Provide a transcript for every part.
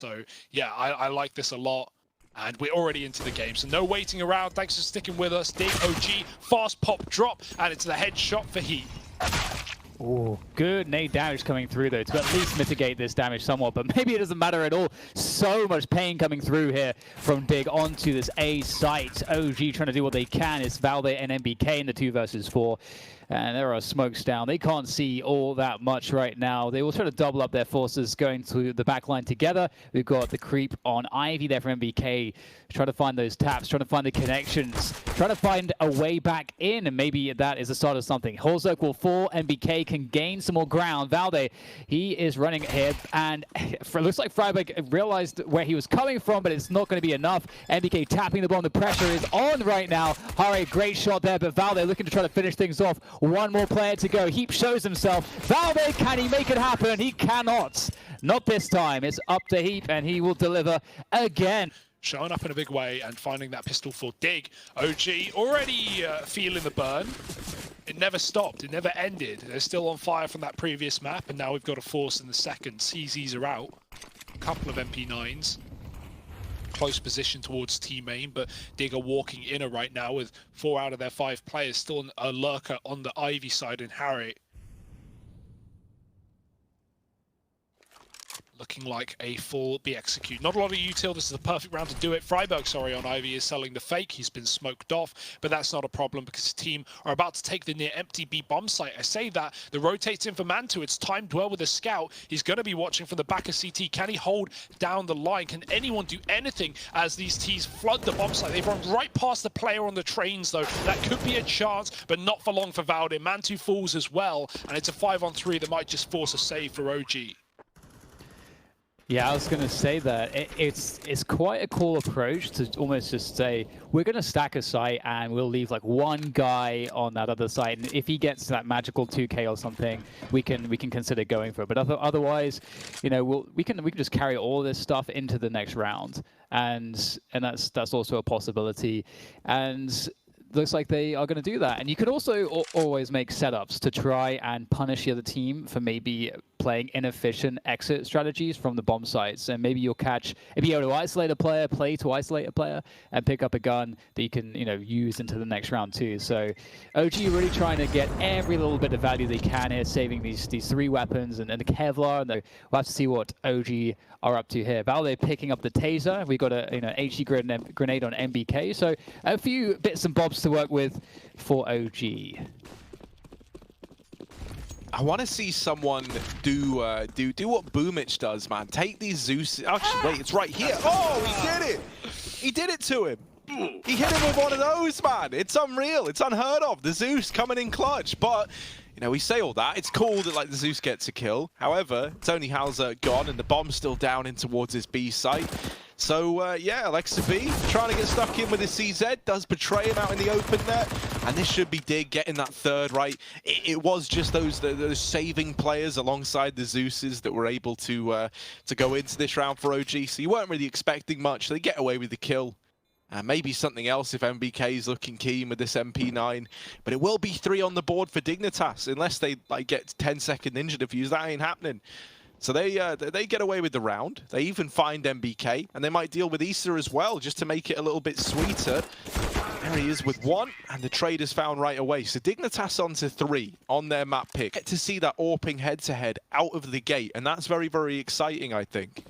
So yeah, I like this a lot. And we're already into the game, so no waiting around. Thanks for sticking with us. Dig, OG, fast pop drop, and it's the headshot for Heat. Oh, good nade damage coming through though to at least mitigate this damage somewhat, but maybe it doesn't matter at all. So much pain coming through here from Dig onto this A site. OG trying to do what they can. It's Valde and MBK in the 2 versus 4. And there are smokes down. They can't see all that much right now. They will try to double up their forces going to the back line together. We've got the creep on Ivy there from MBK. Trying to find those taps, trying to find the connections, trying to find a way back in, and maybe that is the start of something. Holzerk will fall. MBK can gain some more ground. Valde, he is running ahead, and it looks like Freiburg realized where he was coming from, but it's not going to be enough. MBK tapping the bomb. The pressure is on right now. Hare, great shot there, but Valde looking to try to finish things off. One more player to go. Heap shows himself. Valde, can he make it happen? He cannot. Not this time. It's up to Heap, and he will deliver again. Showing up in a big way and finding that pistol for Dig. OG already feeling the burn. It never stopped. It never ended. They're still on fire from that previous map, and now we've got a force in the second. CZs are out. A couple of MP9s. Close position towards team main, but Dig are walking inner right now with 4 out of their 5 players. Still a lurker on the Ivy side in Harry. Looking like a full B execute. Not a lot of util. This is the perfect round to do it. Freiburg, sorry, on Ivy is selling the fake. He's been smoked off, but that's not a problem because his team are about to take the near empty B bomb site. I say that. The rotates in for Mantu. It's timed well with a scout. He's going to be watching from the back of CT. Can he hold down the line? Can anyone do anything as these Ts flood the bomb site? They've run right past the player on the trains, though. That could be a chance, but not for long for Valde. Mantu falls as well, and it's a 5-on-3 that might just force a save for OG. Yeah, I was going to say that it's quite a cool approach to almost just say we're going to stack a site and we'll leave like one guy on that other site, and if he gets to that magical 2K or something, we can consider going for it. But otherwise, you know, we can just carry all this stuff into the next round, and that's also a possibility. And looks like they are going to do that. And you could also always make setups to try and punish the other team for maybe playing inefficient exit strategies from the bomb sites. And maybe you'll be able to isolate a player, play to isolate a player, and pick up a gun that you can, you know, use into the next round too. So OG really trying to get every little bit of value they can here, saving these 3 weapons and the Kevlar. And we'll have to see what OG are up to here. Valde picking up the taser. We got a HE grenade on MBK. So a few bits and bobs to work with for OG. I want to see someone do what Boomich does, man. Take these Zeus. Actually, wait, it's right here. Oh, he did it! He did it to him. He hit him with one of those, man. It's unreal. It's unheard of. The Zeus coming in clutch, but. You know, we say all that. It's cool that like the Zeus gets a kill. However, Tony Hauser gone and the bomb's still down in towards his B site. So yeah, Alexa B trying to get stuck in with his CZ, does betray him out in the open there. And this should be Dig getting that third, right? It was just those saving players alongside the Zeuses that were able to go into this round for OG. So you weren't really expecting much. They get away with the kill. Maybe something else if MBK is looking keen with this MP9. But it will be 3 on the board for Dignitas, unless they like get 10-second ninja defuse. That ain't happening. So they get away with the round. They even find MBK, and they might deal with Issa as well, just to make it a little bit sweeter. There he is with 1, and the trade is found right away. So Dignitas onto 3 on their map pick. Get to see that AWPing head-to-head out of the gate, and that's very, very exciting, I think.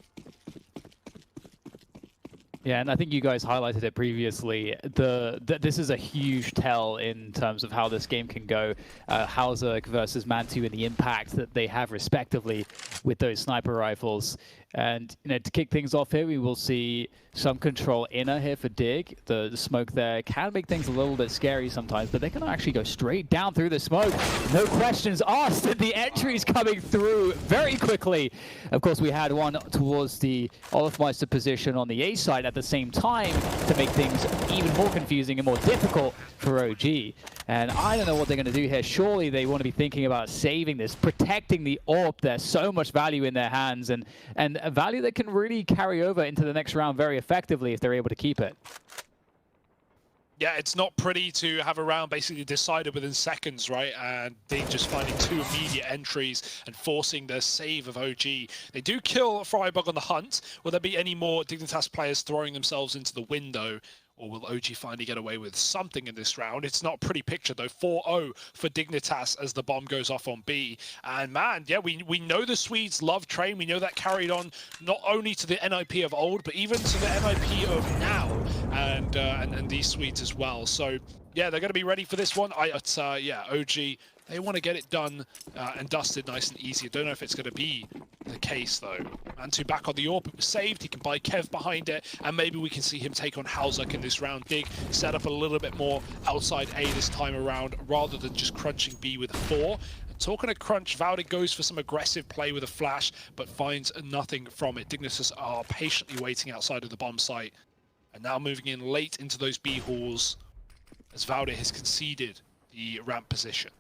Yeah, and I think you guys highlighted it previously. This is a huge tell in terms of how this game can go. Hauser versus Mantu and the impact that they have respectively with those sniper rifles. And you know, to kick things off here, we will see some control inner here for Dig. The smoke there can make things a little bit scary sometimes, but they can actually go straight down through the smoke. No questions asked, and the entries coming through very quickly. Of course, we had one towards the Olafmeister position on the A side at the same time to make things even more confusing and more difficult for OG. And I don't know what they're going to do here. Surely they want to be thinking about saving this, protecting the AWP. There's so much value in their hands, and a value that can really carry over into the next round very effectively if they're able to keep it. Yeah, it's not pretty to have a round basically decided within seconds, right? And they just finding 2 immediate entries and forcing the save of OG. They do kill Frybug on the hunt. Will there be any more Dignitas players throwing themselves into the window? Or will OG finally get away with something in this round? It's not a pretty picture, though. 4-0 for Dignitas as the bomb goes off on B. And, man, yeah, we know the Swedes love Train. We know that carried on not only to the NIP of old, but even to the NIP of now. And these Swedes as well. So, yeah, they're going to be ready for this one. Yeah, OG, they want to get it done and dusted nice and easy. I don't know if it's going to be the case, though. Mantu back on the AWP, it was saved. He can buy Kev behind it, and maybe we can see him take on Halzak in this round. Dig set up a little bit more outside A this time around, rather than just crunching B with a 4. Talking of crunch, Valde goes for some aggressive play with a flash, but finds nothing from it. Dignitas are patiently waiting outside of the bomb site, and now moving in late into those B halls, as Valde has conceded the ramp position.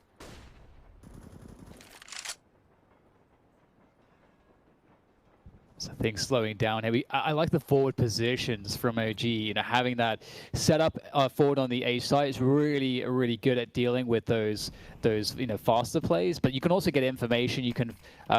So things slowing down here. I like the forward positions from OG. You know, having that set up forward on the A side is really good at dealing with those faster plays. But you can also get information. You can,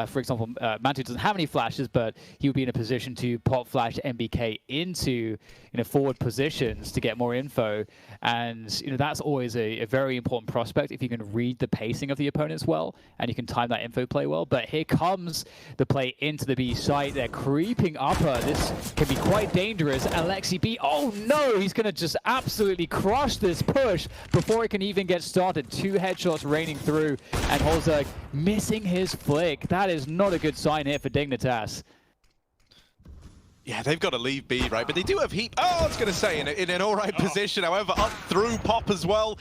for example, Mantu doesn't have any flashes, but he would be in a position to pop flash MBK into forward positions to get more info. And that's always a very important prospect if you can read the pacing of the opponents well and you can time that info play well. But here comes the play into the B site. They're creeping upper. This can be quite dangerous. Alexi B, oh no, he's going to just absolutely crush this push before it can even get started. 2 headshots raining through, and Halzak missing his flick. That is not a good sign here for Dignitas. Yeah, they've got to leave B, right? But they do have Heap. Oh, I was going to say, in an all right position. However, up through Pop as well.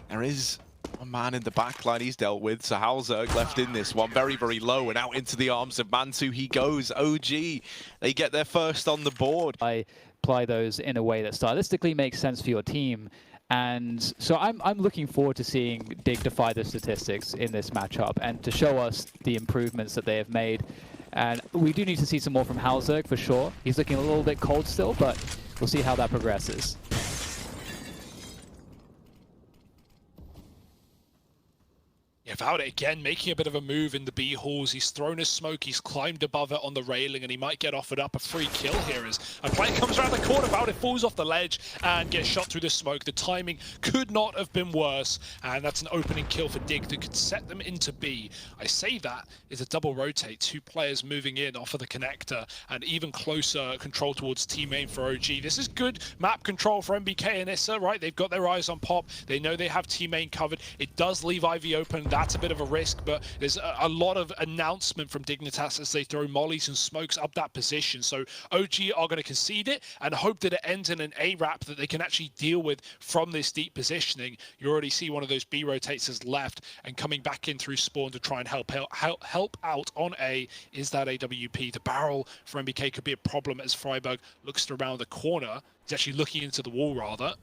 There is one man in the back line he's dealt with. So Halzak left in this one very low, and out into the arms of Mantu he goes. OG, they get their first on the board. I apply those in a way that stylistically makes sense for your team. And so I'm looking forward to seeing Dig defy the statistics in this matchup and to show us the improvements that they have made. And we do need to see some more from Halzak for sure. He's looking a little bit cold still, but we'll see how that progresses. Yeah, Valde again making a bit of a move in the B halls. He's thrown his smoke, he's climbed above it on the railing, and he might get offered up a free kill here as a player comes around the corner. Valde falls off the ledge and gets shot through the smoke. The timing could not have been worse, and that's an opening kill for Dig that could set them into B. I say that is a double rotate, 2 players moving in off of the connector, and even closer control towards team main for OG. This is good map control for MBK and Issa, right? They've got their eyes on Pop. They know they have team main covered. It does leave Ivy open. That's a bit of a risk, but there's a lot of announcement from Dignitas as they throw mollies and smokes up that position. So OG are going to concede it and hope that it ends in an A-wrap that they can actually deal with from this deep positioning. You already see one of those B rotates has left and coming back in through spawn to try and help out on A is that AWP. The barrel for MBK could be a problem as Frybug looks around the corner. He's actually looking into the wall rather.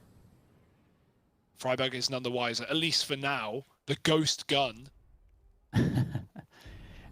Frybug is none the wiser, at least for now. The ghost gun.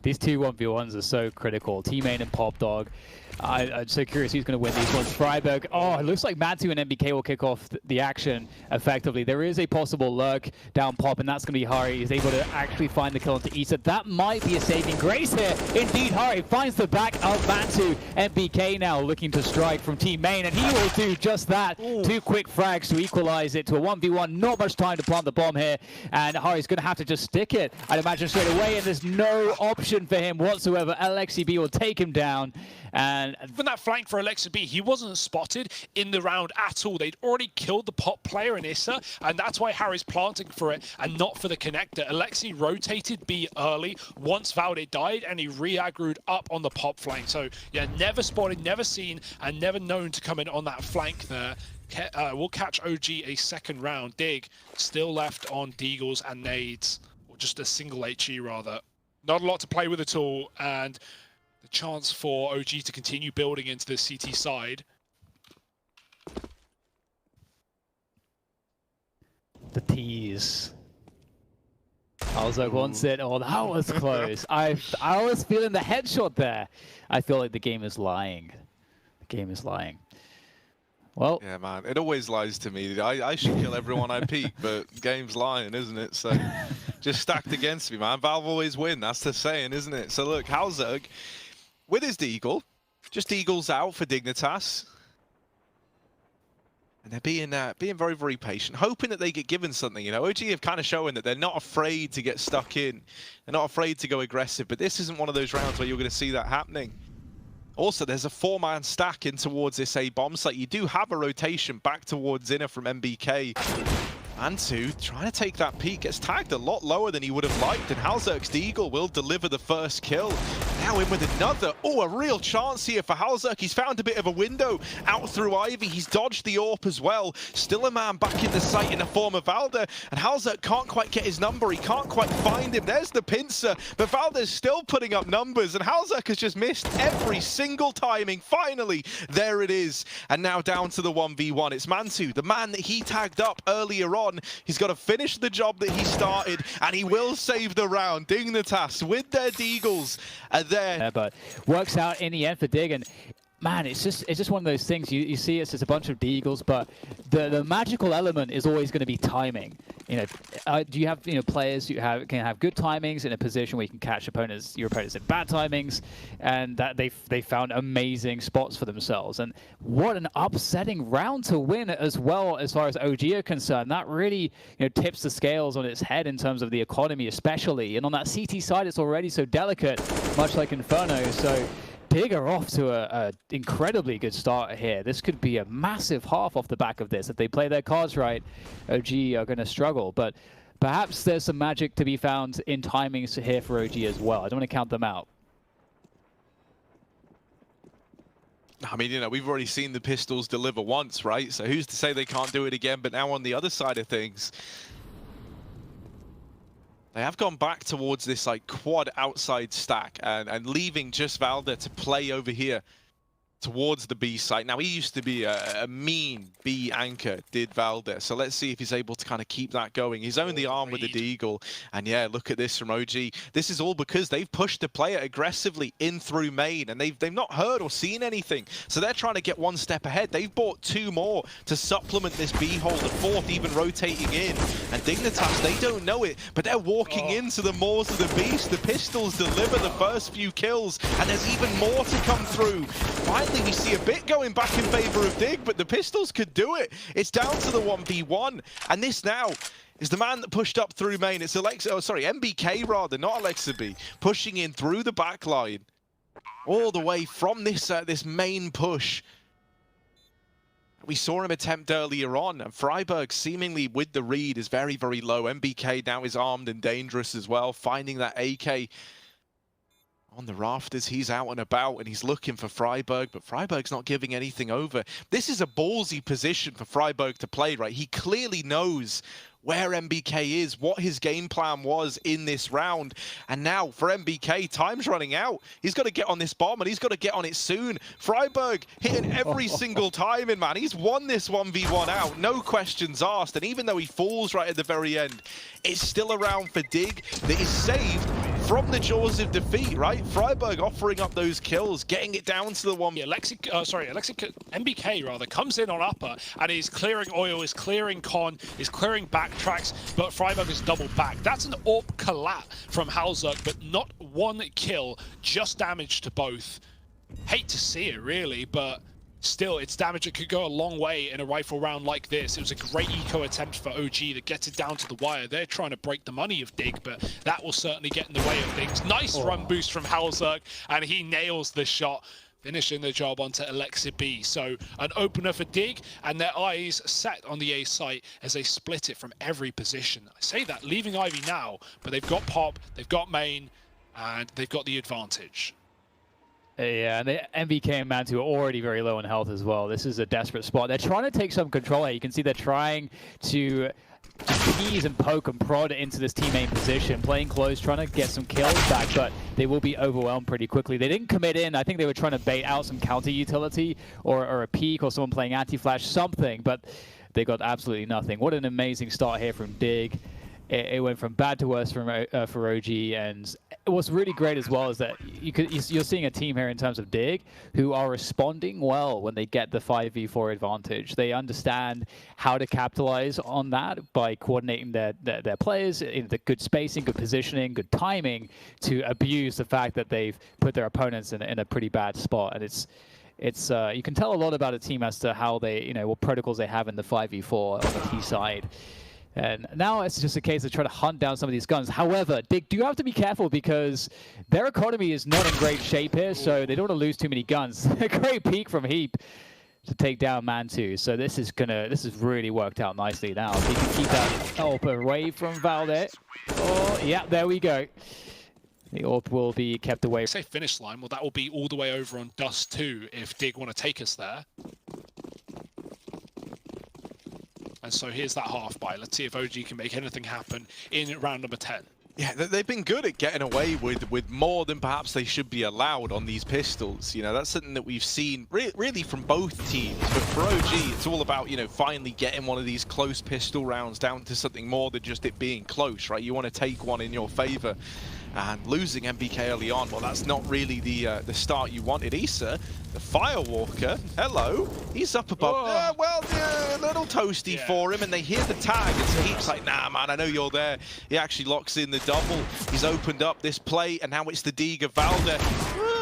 These 2 1v1s are so critical. T-Main and Pop Dog. I'm so curious who's going to win these ones. Frybug. Oh, it looks like Mantu and MBK will kick off the action effectively. There is a possible lurk down Pop, and that's going to be Hari. He's able to actually find the kill onto Issa. That might be a saving grace here. Indeed, Hari finds the back of Mantu. MBK now looking to strike from Team Main, and he will do just that. Ooh. 2 quick frags to equalize it to a 1v1. Not much time to plant the bomb here, and Hari's going to have to just stick it, I'd imagine, straight away, and there's no option for him whatsoever. Alexi B will take him down. And from that flank for Alexi B, he wasn't spotted in the round at all. They'd already killed the Pop player in Issa, and that's why Harry's planting for it and not for the connector. Alexi rotated B early once Valde died, and he re-aggroed up on the Pop flank. So, yeah, never spotted, never seen, and never known to come in on that flank there. We'll catch OG a second round. Dig still left on Deagles and Nades, or just a single HE rather. Not a lot to play with at all, and the chance for OG to continue building into the CT side. The tease. Halzak wants it. Oh, that was close. I was feeling the headshot there. I feel like the game is lying. The game is lying. Well, yeah, man, it always lies to me. I should kill everyone I peek, but game's lying, isn't it? So just stacked against me, man. Valve always win. That's the saying, isn't it? So look, Halzerg with his deagle, just eagles out for Dignitas. And they're being very, very patient, hoping that they get given something. You know, OG have kind of shown that they're not afraid to get stuck in. They're not afraid to go aggressive, but this isn't one of those rounds where you're going to see that happening. Also, there's a 4-man stack in towards this A bomb site. You do have a rotation back towards Zinner from MBK. Mantu trying to take that peek, gets tagged a lot lower than he would have liked, and Halzerg's Deagle will deliver the first kill. Now in with another. Oh, a real chance here for Halzerg. He's found a bit of a window out through Ivy. He's dodged the AWP as well. Still a man back in the site in the form of Valder, and Halzerg can't quite get his number. He can't quite find him. There's the pincer, but Valder's still putting up numbers, and Halzerg has just missed every single timing. Finally, there it is. And now down to the 1v1. It's Mantu, the man that he tagged up earlier on. He's got to finish the job that he started, and he will save the round. Dignitas with their Deagles are there. Yeah, but works out in the end for Dig, and man, it's just one of those things. You see it's just a bunch of Deagles, but the magical element is always going to be timing. You know, do you have players who can have good timings in a position where you can catch your opponents in bad timings, and that they found amazing spots for themselves. And what an upsetting round to win as well, as far as OG are concerned. That really tips the scales on its head in terms of the economy, especially. And on that CT side, it's already so delicate, much like Inferno. So Dig are off to a incredibly good start here. This could be a massive half off the back of this. If they play their cards right, OG are going to struggle. But perhaps there's some magic to be found in timings here for OG as well. I don't want to count them out. I mean, we've already seen the pistols deliver once, right? So who's to say they can't do it again? But now on the other side of things, they have gone back towards this quad outside stack and leaving just Valder to play over here towards the B site. Now, he used to be a mean B anchor, did Valder. So let's see if he's able to kind of keep that going. He's only armed with the Deagle. And yeah, look at this from OG. This is all because they've pushed the player aggressively in through main, and they've not heard or seen anything. So they're trying to get one step ahead. They've bought 2 more to supplement this B hole, the 4th even rotating in. And Dignitas, they don't know it, but they're walking into the maws of the beast. The pistols deliver the first few kills, and there's even more to come through. Finally, we see a bit going back in favor of Dig, but the pistols could do it. It's down to the 1v1, and this now is the man that pushed up through main. It's MBK rather, not Alexa B, pushing in through the back line, all the way from this this main push. We saw him attempt earlier on, and Freiburg seemingly with the read is very, very low. MBK now is armed and dangerous as well, finding that AK on the rafters. He's out and about, and he's looking for Freiburg, but Freiburg's not giving anything over. This is a ballsy position for Freiburg to play, right? He clearly knows where MBK is, what his game plan was in this round. And now for MBK, time's running out. He's got to get on this bomb, and he's got to get on it soon. Freiburg hitting every single time in, man. He's won this 1v1 out, no questions asked. And even though he falls right at the very end, it's still a round for Dig that is saved from the jaws of defeat, right? Freiburg offering up those kills, getting it down to the one. Yeah, MBK rather comes in on upper and is clearing oil, is clearing con, is clearing backtracks, but Freiburg is double back. That's an AWP collat from Halzerg, but not one kill, just damage to both. Hate to see it really, but still, it's damage that could go a long way in a rifle round like this. It was a great eco attempt for OG that gets it down to the wire. They're trying to break the money of Dig, but that will certainly get in the way of things. Nice run boost from Halzerg, and he nails the shot, finishing the job onto Alexa B. So an opener for Dig, and their eyes set on the A site as they split it from every position. I say that, leaving Ivy now, but they've got Pop, they've got Main, and they've got the advantage. Yeah, and the MBK and Mantu are already very low on health as well. This is a desperate spot. They're trying to take some control here. You can see they're trying to tease and poke and prod into this team main position, playing close, trying to get some kills back, but they will be overwhelmed pretty quickly. They didn't commit in. I think they were trying to bait out some counter utility or a peek or someone playing anti-flash, something, but they got absolutely nothing. What an amazing start here from Dig. It went from bad to worse for OG, and what's really great as well is that you're seeing a team here in terms of Dig who are responding well when they get the 5v4 advantage. They understand how to capitalize on that by coordinating their players in the good spacing, good positioning, good timing to abuse the fact that they've put their opponents in a pretty bad spot. And it's you can tell a lot about a team as to how they, what protocols they have in the 5v4 on the T side. And now it's just a case of trying to hunt down some of these guns. However, Dig do have to be careful because their economy is not in great shape here, so they don't want to lose too many guns. A great peek from Heap to take down Man2. So this is really worked out nicely now. He can keep that AWP away from Valde. Oh, yeah, there we go. The AWP will be kept away. Say finish line, well, that will be all the way over on Dust 2 if Dig want to take us there. And so here's that half buy. Let's see if OG can make anything happen in round number 10. Yeah, they've been good at getting away with more than perhaps they should be allowed on these pistols. That's something that we've seen really from both teams. But for OG, it's all about, finally getting one of these close pistol rounds down to something more than just it being close, right? You want to take one in your favor. And losing MBK early on, well, that's not really the start you wanted. Issa, the Firewalker, hello, he's up above. A little toasty for him, and they hear the tag, and so Heap's like, nah, man, I know you're there. He actually locks in the double. He's opened up this play, and now it's the Diga Valde.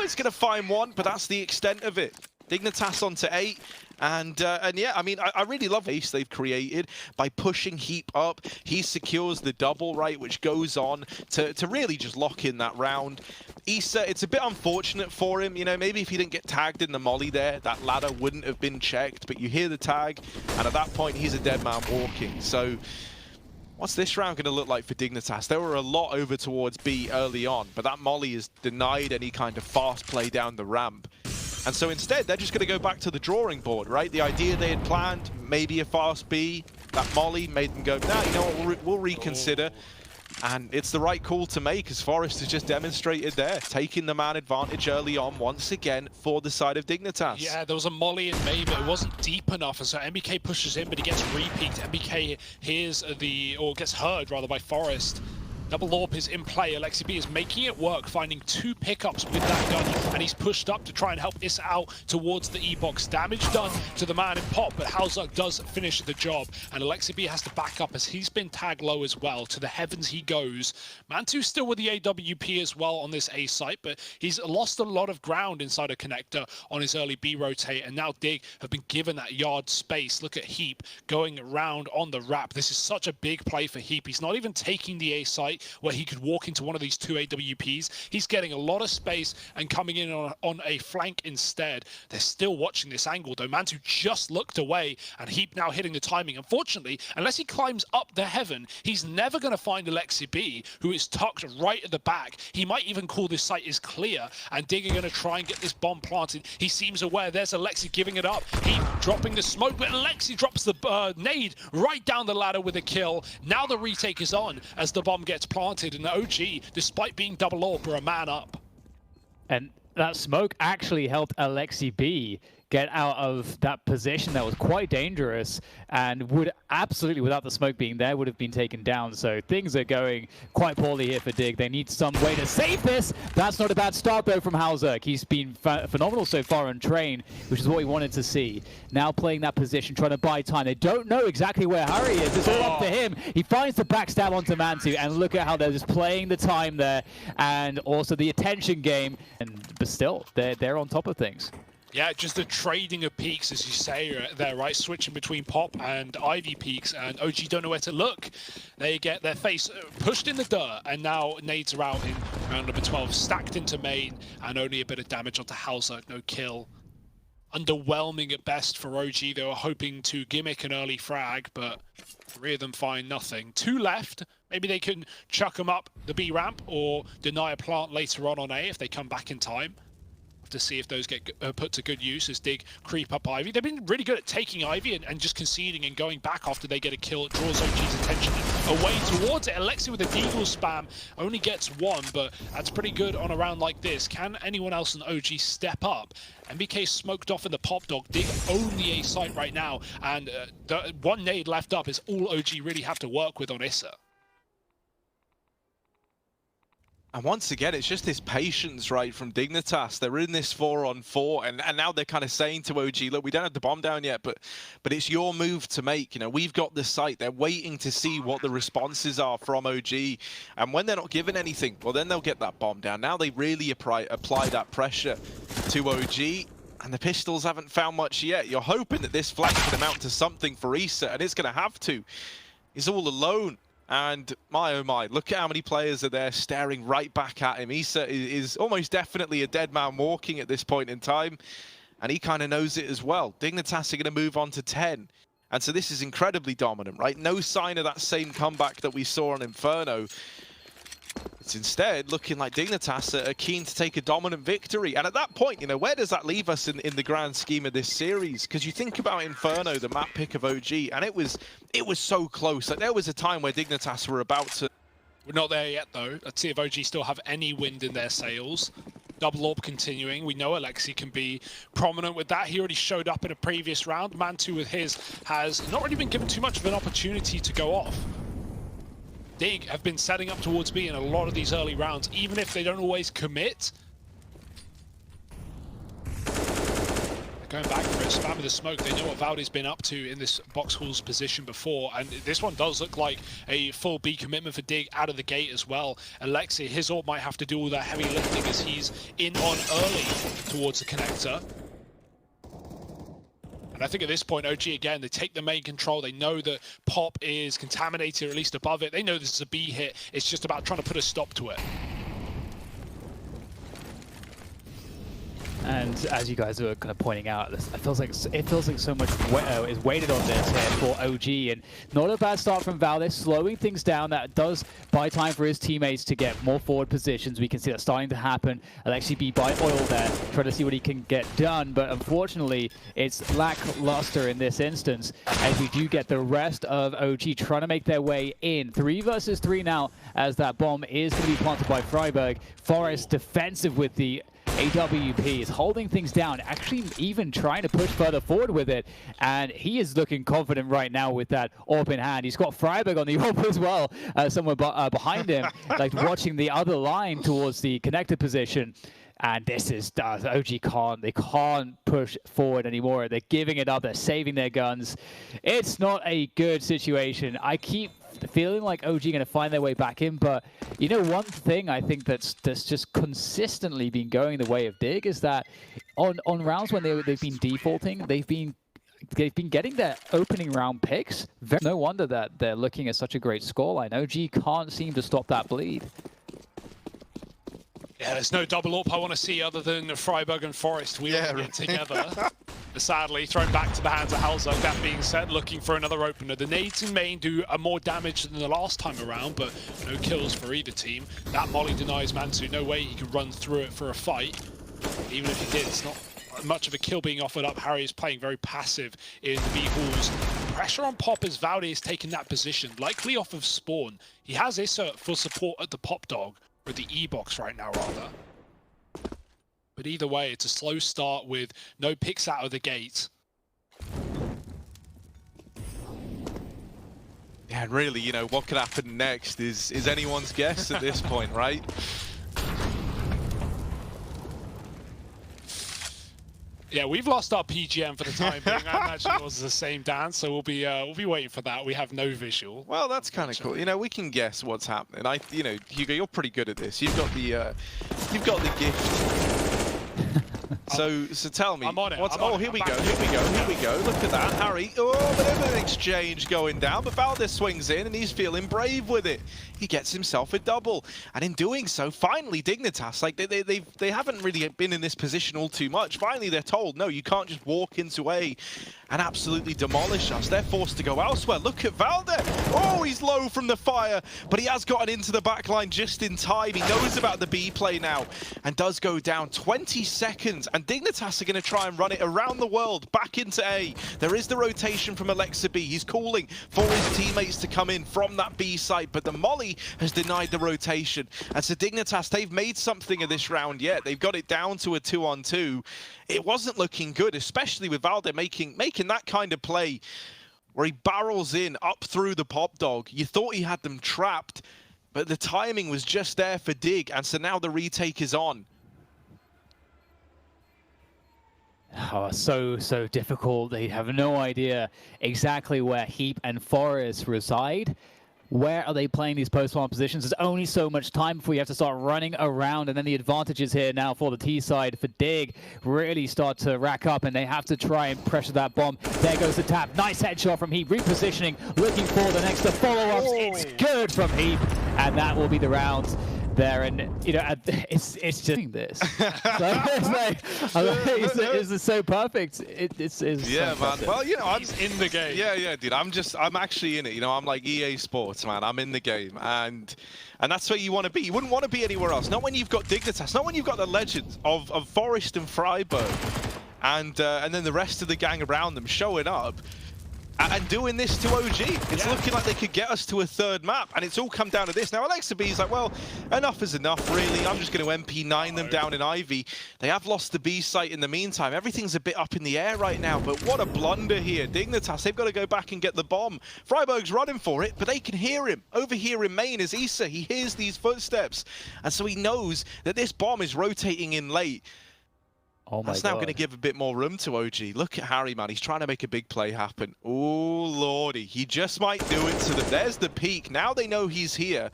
It's going to find one, but that's the extent of it. Dignitas onto 8. And yeah, I mean, I really love the pace they've created by pushing Heap up. He secures the double, right, which goes on to really just lock in that round. Issa, it's a bit unfortunate for him. Maybe if he didn't get tagged in the molly there, that ladder wouldn't have been checked. But you hear the tag, and at that point, he's a dead man walking. So what's this round going to look like for Dignitas? There were a lot over towards B early on, but that molly has denied any kind of fast play down the ramp. And so instead, they're just going to go back to the drawing board, right? The idea they had planned, maybe a fast B, that molly made them go, nah, you know what, we'll reconsider. And it's the right call to make, as Forrest has just demonstrated there, taking the man advantage early on once again for the side of Dignitas. Yeah, there was a molly in May, but it wasn't deep enough, and so MBK pushes in, but he gets repeaked. MBK gets heard rather by Forrest. Double AWP is in play. leikkeet is making it work, finding 2 pickups with that gun, and he's pushed up to try and help Issa out towards the E-box. Damage done to the man in pop, but Halzuk does finish the job, and leikkeet has to back up as he's been tagged low as well. To the heavens he goes. Man2 still with the AWP as well on this A site, but he's lost a lot of ground inside a connector on his early B rotate, and now Dig have been given that yard space. Look at Heap going around on the wrap. This is such a big play for Heap. He's not even taking the A site where he could walk into one of these 2 AWPs. He's getting a lot of space and coming in on a flank instead. They're still watching this angle though. Man2 just looked away, and Heap now hitting the timing. Unfortunately, unless he climbs up the heaven, he's never going to find leikkeet, who is tucked right at the back. He might even call this site is clear, and Dig are going to try and get this bomb planted. He seems aware. There's leikkeet giving it up. Heap dropping the smoke, but leikkeet drops the nade right down the ladder with a kill. Now the retake is on as the bomb gets planted, and OG, despite being double AWP, are a man up. And that smoke actually helped leikkeet get out of that position that was quite dangerous, and would absolutely, without the smoke being there, would have been taken down. So things are going quite poorly here for Dig. They need some way to save this. That's not a bad start though from Halzuk. He's been phenomenal so far on train, which is what we wanted to see. Now playing that position, trying to buy time. They don't know exactly where Harry is. It's all up to him. He finds the backstab onto Man2, and look at how they're just playing the time there, and also the attention game. But still, they're on top of things. Yeah, just the trading of peaks, as you say there, right? Switching between Pop and Ivy peaks, and OG don't know where to look. They get their face pushed in the dirt, and now nades are out in round number 12, stacked into main, and only a bit of damage onto Halzuk, no kill. Underwhelming at best for OG. They were hoping to gimmick an early frag, but 3 of them find nothing. 2 left. Maybe they can chuck them up the B ramp or deny a plant later on A if they come back in time. To see if those get put to good use as Dig creep up Ivy. They've been really good at taking Ivy and just conceding and going back after they get a kill. It draws OG's attention away towards it. leikkeet with a deagle spam only gets 1, but that's pretty good on a round like this. Can anyone else in OG step up? MBK smoked off in the pop dog. Dig own the A site right now, and the 1 nade left up is all OG really have to work with on Issa. And once again, it's just this patience, right, from Dignitas. They're in this 4-on-4, and now they're kind of saying to OG, look, we don't have the bomb down yet, but it's your move to make. You know, we've got the site. They're waiting to see what the responses are from OG. And when they're not given anything, well, then they'll get that bomb down. Now they really apply that pressure to OG. And the Pistols haven't found much yet. You're hoping that this flank can amount to something for Issa, and it's going to have to. He's all alone. And my oh my, look at how many players are there staring right back at him. Issa is almost definitely a dead man walking at this point in time. And he kind of knows it as well. Dignitas are going to move on to 10. And so this is incredibly dominant, right? No sign of that same comeback that we saw on Inferno. It's instead looking like Dignitas are keen to take a dominant victory. And at that point, you know, where does that leave us in the grand scheme of this series? Because you think about Inferno, the map pick of OG, and it was so close. Like, there was a time where Dignitas were about to... We're not there yet, though. Let's see if OG still have any wind in their sails. Double orb continuing. We know Alexi can be prominent with that. He already showed up in a previous round. Mantu with his has not really been given too much of an opportunity to go off. Dig have been setting up towards B in a lot of these early rounds, even if they don't always commit. They're going back for it, spamming the smoke. They know what Valdi's been up to in this box hall's position before, and this one does look like a full B commitment for Dig out of the gate as well. Alexi, his ult might have to do all that heavy lifting as he's in on early towards the connector. And I think at this point, OG, again, they take the main control. They know that Pop is contaminated, or at least above it. They know this is a B hit. It's just about trying to put a stop to it. And as you guys were kind of pointing out, it feels like so much is weighted on this here for OG, and not a bad start from Valde, slowing things down. That does buy time for his teammates to get more forward positions. We can see that starting to happen. Alexi B by oil there, trying to see what he can get done, but unfortunately, it's lackluster in this instance, as we do get the rest of OG trying to make their way in. 3 versus 3 now, as that bomb is going to be planted by Freiburg. Forest defensive with the AWP is holding things down, actually even trying to push further forward with it, and he is looking confident right now with that AWP in hand. He's got Freiburg on the AWP as well, somewhere behind him, like watching the other line towards the connected position. And this is OG can't push forward anymore. They're giving it up. They're saving their guns. It's not a good situation. I keep feeling like OG going to find their way back in, but you know, one thing I think that's just consistently been going the way of Dig is that on rounds when they've been defaulting, they've been getting their opening round picks. No wonder that they're looking at such a great scoreline. OG can't seem to stop that bleed. Yeah, there's no double up I want to see other than Freiburg and Forest wheeling it together. Sadly, thrown back to the hands of Halzog. That being said, looking for another opener. The nades in main do more damage than the last time around, but no kills for either team. That molly denies Mansu. No way he could run through it for a fight. Even if he did, it's not much of a kill being offered up. Harry is playing very passive in the B halls. Pressure on Pop as Valde is taking that position, likely off of spawn. He has Issa for support at the Pop Dog, or the E-box right now, rather. But either way, it's a slow start with no picks out of the gate. Yeah, and really, you know, what could happen next is anyone's guess at this point, right? Yeah, we've lost our PGM for the time being. I imagine it was the same dance, so we'll be waiting for that. We have no visual. Well, that's kind of cool. You know, we can guess what's happening. You know, Hugo, you're pretty good at this. You've got the gift. So tell me. I'm on it. Here we go. Look at that, Harry. Oh, bit of an exchange going down, but Valde swings in and he's feeling brave with it. He gets himself a double, and in doing so, finally Dignitas, like they haven't really been in this position all too much. Finally, they're told, no, you can't just walk into A and absolutely demolish us. They're forced to go elsewhere. Look at Valde. Oh, he's low from the fire, but he has gotten into the back line just in time. He knows about the B play now and does go down. 20 seconds, and Dignitas are going to try and run it around the world back into A. There is the rotation from Alexa B. He's calling for his teammates to come in from that B site, but the molly has denied the rotation. And so Dignitas, they've made something of this round yet. They've got it down to a 2-on-2. It wasn't looking good, especially with Valde making that kind of play where he barrels in up through the Pop Dog. You thought he had them trapped. but the timing was just there for Dig, and so now the retake is on. Oh, so difficult. They have no idea exactly where Heap and Forest reside. Where are they playing these post-farm positions? There's only so much time before you have to start running around, and then the advantages here now for the T side for Dig really start to rack up, and they have to try and pressure that bomb. There goes the tap. Nice headshot from Heap. Repositioning, looking for the next follow-ups. It's good from Heap, and that will be the round there. And you know, it's just this. It's so perfect. It's yeah, so man. Well, you know, I'm He's in the game. Yeah, dude. I'm actually in it. You know, I'm like EA Sports, man. I'm in the game, and that's where you want to be. You wouldn't want to be anywhere else. Not when you've got Dignitas. Not when you've got the legends of Forest and Freiburg, and then the rest of the gang around them showing up. And doing this to OG. It's looking like they could get us to a third map, and it's all come down to this. Now, Alexa B's like, well, enough is enough, really. I'm just going to MP9 them down in Ivy. They have lost the B site in the meantime. Everything's a bit up in the air right now, but what a blunder here. Dignitas, they've got to go back and get the bomb. Freiburg's running for it, but they can hear him. Over here in main is Issa. He hears these footsteps, and so he knows that this bomb is rotating in late. Oh my That's now going to give a bit more room to OG. Look at Harry, man. He's trying to make a big play happen. Oh, lordy. He just might do it to them. There's the peak. Now they know he's here.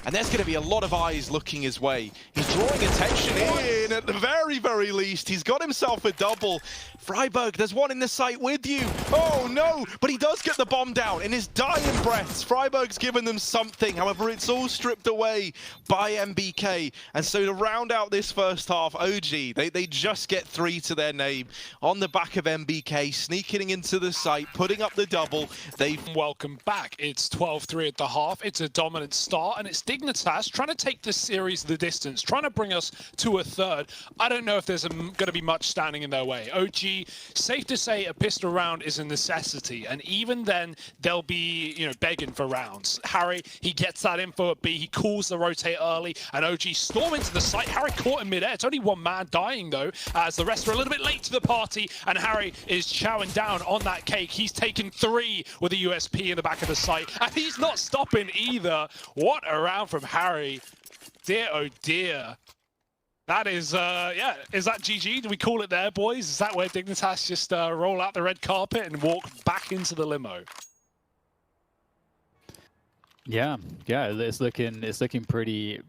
And there's going to be a lot of eyes looking his way. He's drawing attention in, at the very, very least. He's got himself a double. Freiburg, there's one in the site with you. Oh, no. But he does get the bomb down in his dying breaths. Freiburg's given them something. However, it's all stripped away by MBK. And so to round out this first half, OG, they just get 3 to their name on the back of MBK, sneaking into the site, putting up the double. Welcome back. It's 12-3 at the half. It's a dominant start, and it's Dignitas trying to take this series the distance, trying to bring us to a third. I don't know if there's going to be much standing in their way. OG, safe to say a pistol round is a necessity, and even then they'll be, you know, begging for rounds. Harry, he gets that info at B, he calls the rotate early, and OG storm into the site. Harry caught in midair. It's only one man dying though, as the rest are a little bit late to the party, and Harry is chowing down on that cake. He's taken 3 with a USP in the back of the site, and he's not stopping either. What a round from Harry. Dear, oh dear. That is, yeah, is that GG? Do we call it there, boys? Is that where Dignitas just roll out the red carpet and walk back into the limo? Yeah, it's looking pretty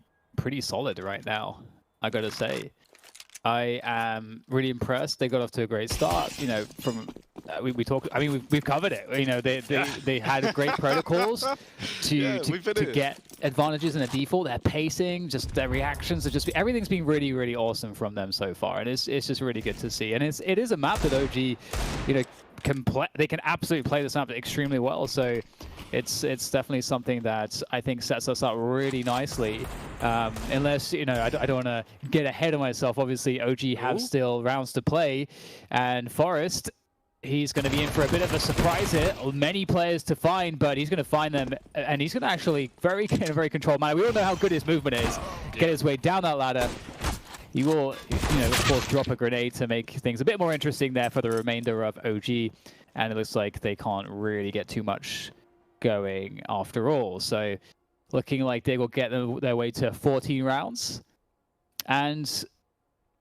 solid right now, I gotta say. I am really impressed. They got off to a great start. You know, from we talked. I mean, we've covered it. You know, they had great protocols to get advantages in a default. Their pacing, just their reactions, are just everything's been really awesome from them so far, and it's just really good to see. And it is a map that OG, you know, can play. They can absolutely play this map extremely well. So it's definitely something that I think sets us up really nicely. Unless, you know, I don't want to get ahead of myself. Obviously, OG have still rounds to play, and Forest, he's going to be in for a bit of a surprise here. Many players to find, but he's going to find them, and he's going to actually in a very controlled manner. We all know how good his movement is. Get his way down that ladder. He will, you know, of course, drop a grenade to make things a bit more interesting there for the remainder of OG, and it looks like they can't really get too much going after all. So looking like they will get their way to 14 rounds. And,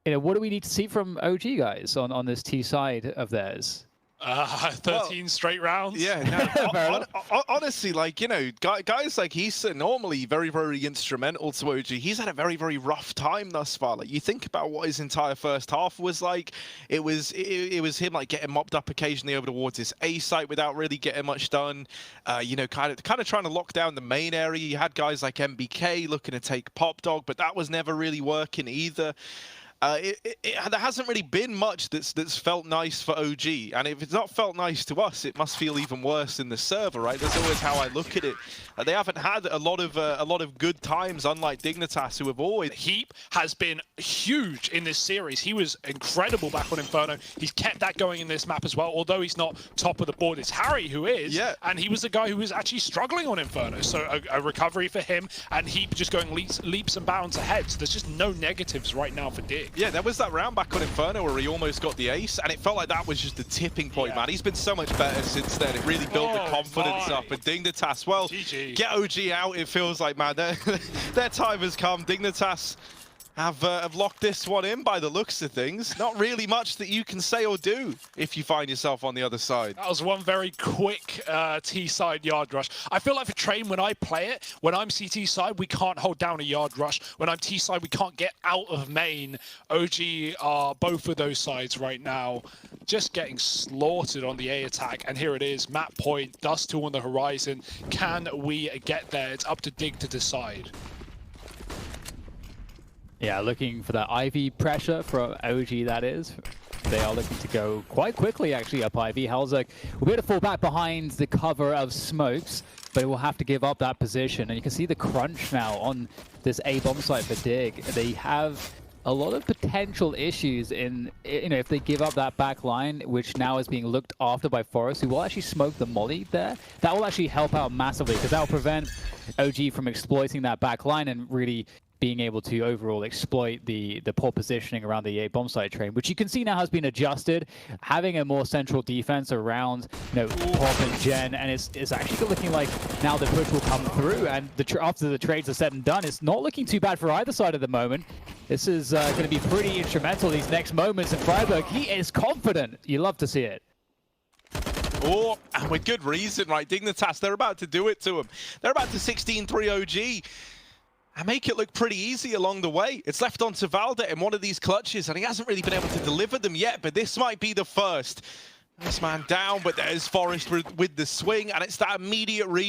you know, what do we need to see from OG guys on this T side of theirs? 13 straight rounds. Yeah, no, honestly, like, you know, guys like he's normally very instrumental to OG. He's had a very rough time thus far. Like, you think about what his entire first half was like. It was him like getting mopped up occasionally over towards his A site without really getting much done. You know, kind of trying to lock down the main area. You had guys like MBK looking to take Pop Dog, but that was never really working either. There hasn't really been much that's felt nice for OG, and if it's not felt nice to us, it must feel even worse in the server, right? That's always how I look at it. They haven't had a lot of good times, unlike Dignitas, who have always. Heap has been huge in this series. He was incredible back on Inferno. He's kept that going in this map as well, although he's not top of the board. It's Harry who is, and he was the guy who was actually struggling on Inferno. So a recovery for him, and Heap just going leaps and bounds ahead. So there's just no negatives right now for Dig. fnatic. Yeah, there was that round back on Inferno where he almost got the ace, and it felt like that was just the tipping point, man. He's been so much better since then. It really built the confidence up. And Dignitas, well, get OG out, it feels like, man. Their time has come. Dignitas have locked this one in by the looks of things. Not really much that you can say or do if you find yourself on the other side. That was one very quick T-side yard rush. I feel like for Train, when I play it, when I'm CT side, we can't hold down a yard rush. When I'm T side, we can't get out of main. OG are both of those sides right now, just getting slaughtered on the A attack. And here it is, map point, Dust 2 on the horizon. Can we get there? It's up to Dig to decide. Yeah, looking for that Ivy pressure from OG, that is. They are looking to go quite quickly, actually, up Ivy. Halzak will be able to fall back behind the cover of smokes, but it will have to give up that position. And you can see the crunch now on this A bomb site for Dig. They have a lot of potential issues in, if they give up that back line, which now is being looked after by Forest, who will actually smoke the molly there. That will actually help out massively, because that will prevent OG from exploiting that back line and really being able to overall exploit the poor positioning around the A bomb site Train, which you can see now has been adjusted, having a more central defense around Pop and Gen, and it's actually looking like now the push will come through, and after the trades are said and done, it's not looking too bad for either side at the moment. This is going to be pretty instrumental these next moments, and friberg, he is confident. You love to see it. Oh, and with good reason, right? Dignitas, they're about to do it to him. They're about to 16-3 OG. And make it look pretty easy along the way. It's left on to Valda in one of these clutches, and he hasn't really been able to deliver them yet, but this might be the first. This man down, but there's Forest with the swing, and it's that immediate read.